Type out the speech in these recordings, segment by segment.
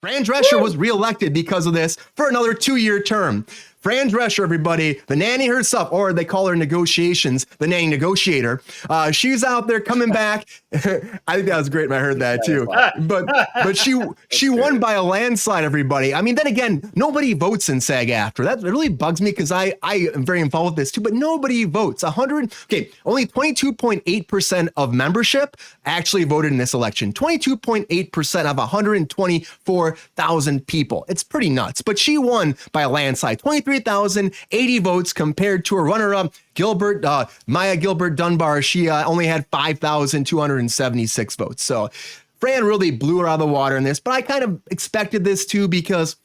Fran Drescher was reelected because of this for another 2-year term. Fran Drescher, everybody, the nanny herself, or they call her negotiations, the nanny negotiator. She's out there coming back. I think that was great when I heard that too. But she won by a landslide, everybody. I mean, then again, nobody votes in SAG-AFTRA. That really bugs me because I am very involved with this too, but nobody votes. Only 22.8% of membership actually voted in this election. 22.8% of 124,000 people. It's pretty nuts, but she won by a landslide. 23,080 votes compared to a runner-up, Maya Gilbert Dunbar. She only had 5,276 votes. So Fran really blew her out of the water in this, but I kind of expected this too because,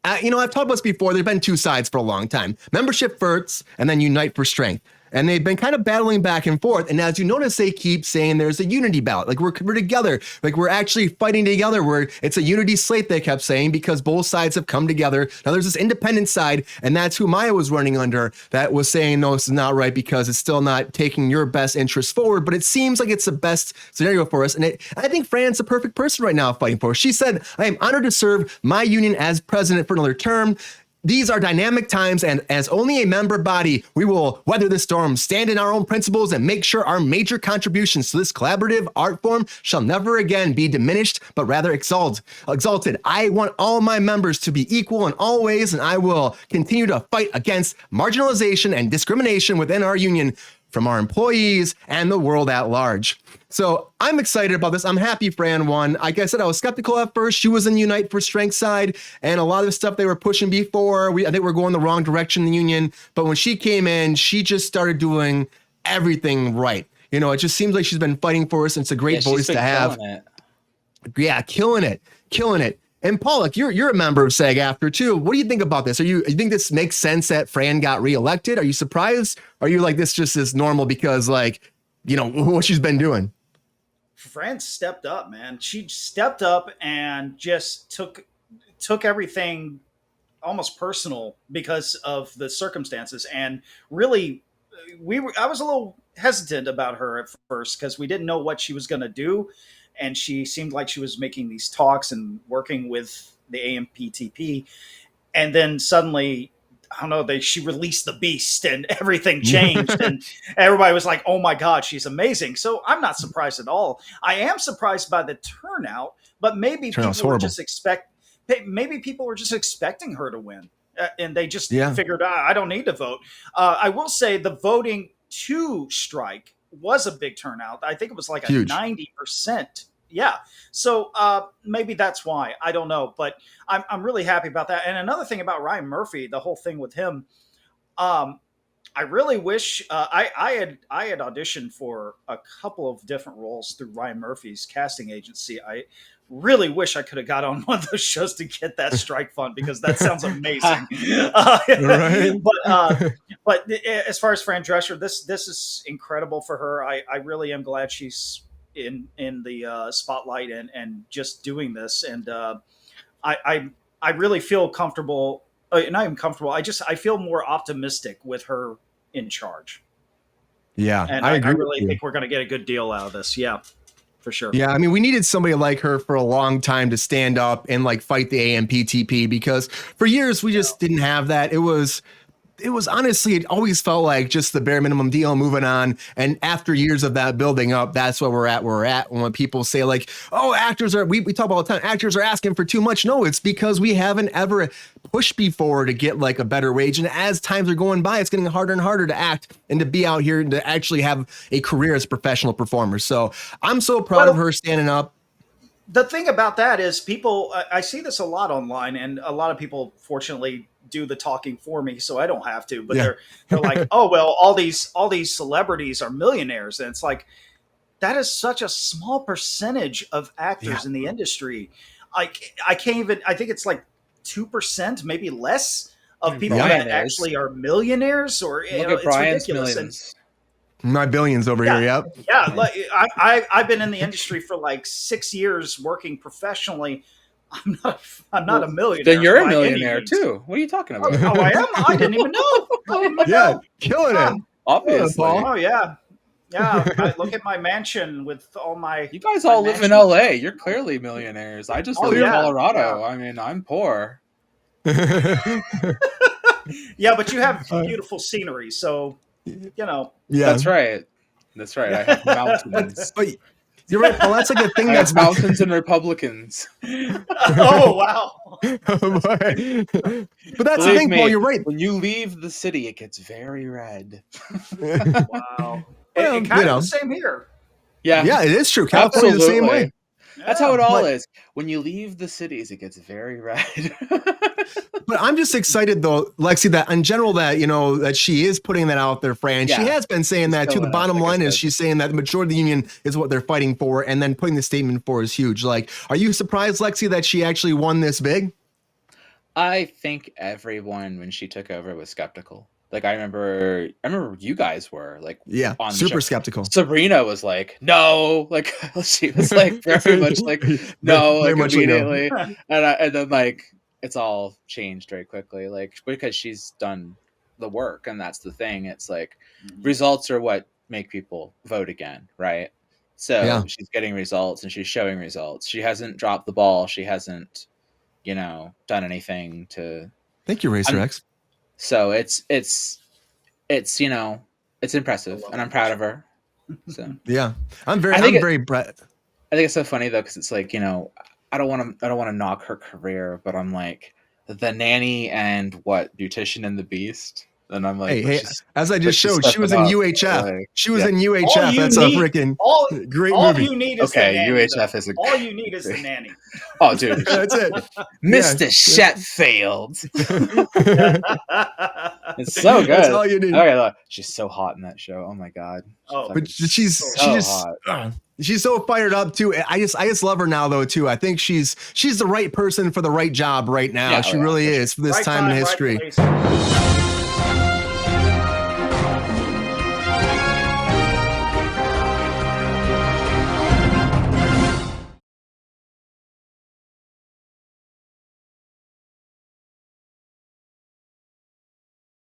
I've talked about this before. There's been two sides for a long time. Membership first and then Unite for Strength. And they've been kind of battling back and forth. And as you notice, they keep saying there's a unity ballot. Like we're together. Like we're actually fighting together. It's a unity slate, they kept saying, because both sides have come together. Now there's this independent side, and that's who Maya was running under, that was saying, no, this is not right because it's still not taking your best interests forward. But it seems like it's the best scenario for us. And I think Fran's the perfect person right now fighting for us. She said, I am honored to serve my union as president for another term. These are dynamic times, and as only a member body, we will weather the storm, stand in our own principles, and make sure our major contributions to this collaborative art form shall never again be diminished, but rather exalted. I want all my members to be equal in all ways, and I will continue to fight against marginalization and discrimination within our union from our employees and the world at large. So I'm excited about this. I'm happy Fran won. Like I said, I was skeptical at first. She was in Unite for Strength side, and a lot of the stuff they were pushing before, I think we're going the wrong direction in the union. But when she came in, she just started doing everything right. It just seems like she's been fighting for us, and it's a great voice to have. Yeah, killing it. And Paul, you're a member of SAG-AFTRA too. What do you think about this? You think this makes sense that Fran got reelected? Are you surprised? Are you like, this just is normal because what she's been doing? Fran stepped up, man. She stepped up and just took everything almost personal because of the circumstances. And really, I was a little hesitant about her at first because we didn't know what she was going to do. And she seemed like she was making these talks and working with the AMPTP. And then suddenly, I don't know, she released the beast and everything changed. And everybody was like, oh my God, she's amazing. So I'm not surprised at all. I am surprised by the turnout, but maybe people were just expecting her to win. And they just figured, I don't need to vote. I will say the voting to strike was a big turnout. I think it was like huge. 90%. Yeah. So maybe that's why. I don't know. But I'm really happy about that. And another thing about Ryan Murphy, the whole thing with him, I really wish I had auditioned for a couple of different roles through Ryan Murphy's casting agency. I really wish I could have got on one of those shows to get that strike fund because that sounds amazing. Right. But as far as Fran Drescher, this is incredible for her. I really am glad she's in the spotlight and just doing this. And I really feel comfortable. Not even comfortable. I feel more optimistic with her in charge. Yeah, and I really think we're going to get a good deal out of this. Yeah. For sure. Yeah, I mean, we needed somebody like her for a long time to stand up and fight the AMPTP because for years we just didn't have that. It was honestly, it always felt like just the bare minimum deal, moving on. And after years of that building up, that's where we're at. When people say oh, actors are, we talk all the time, actors are asking for too much. No, it's because we haven't ever pushed before to get a better wage. And as times are going by, it's getting harder and harder to act and to be out here and to actually have a career as a professional performer. So I'm so proud of her standing up. The thing about that is I see this a lot online, and a lot of people fortunately do the talking for me, so I don't have to. But they're like, oh well, all these celebrities are millionaires, and it's like that is such a small percentage of actors in the industry. I can't even. I think it's 2%, maybe less, of people that actually are millionaires. Or look at Brian's millions. My billions over here. Yep. Yeah. I've been in the industry for 6 years working professionally. I'm not a millionaire. Then you're a millionaire too. What are you talking about? I am? I didn't even know. Killing it. Obviously. Oh yeah. Yeah, look at my mansion with all my. You guys all live in LA. You're clearly millionaires. I just live in Colorado. Yeah. I mean, I'm poor. Yeah, but you have beautiful scenery, so Yeah, that's right. That's right. I have mountains. But you're right, Paul. That's like a thing. That's mountains and Republicans. Oh wow! But that's the thing, Paul. You're right. When you leave the city, it gets very red. Wow. It kind of the same here. Yeah, it is true. California's the same way. That's how it all is. When you leave the cities, it gets very red. But I'm just excited, though, Lexi, that in general, that that she is putting that out there, Fran. She has been saying that too. The bottom line is she's saying that the majority of the union is what they're fighting for, and then putting the statement for is huge. Like, are you surprised, Lexi, that she actually won this big? I think everyone, when she took over, was skeptical. Like, I remember you guys were like, on super skeptical. Sabrina was like, no, like she was like very much like, no, like immediately. No. And then like, it's all changed very quickly, like, because she's done the work. And that's the thing. It's like results are what make people vote again. Right. So she's getting results and she's showing results. She hasn't dropped the ball. She hasn't, done anything to. Thank you, Racer X. So it's impressive, and I'm proud of her. So I'm very proud. I think it's so funny though, because it's like, I don't want to knock her career, but I'm like the nanny and Beautician and the Beast. And I'm like, hey, as I just showed, she was in UHF. Like, she was in UHF. That's a freaking great all movie. You need is UHF is all you need is the nanny. Oh, dude, that's it. Mr. Shetfield. It's so good. That's all you need. Okay, look, she's so hot in that show. Oh my god. But she's hot. She's so fired up too. I just love her now though too. I think she's the right person for the right job right now. She really is for this time in history.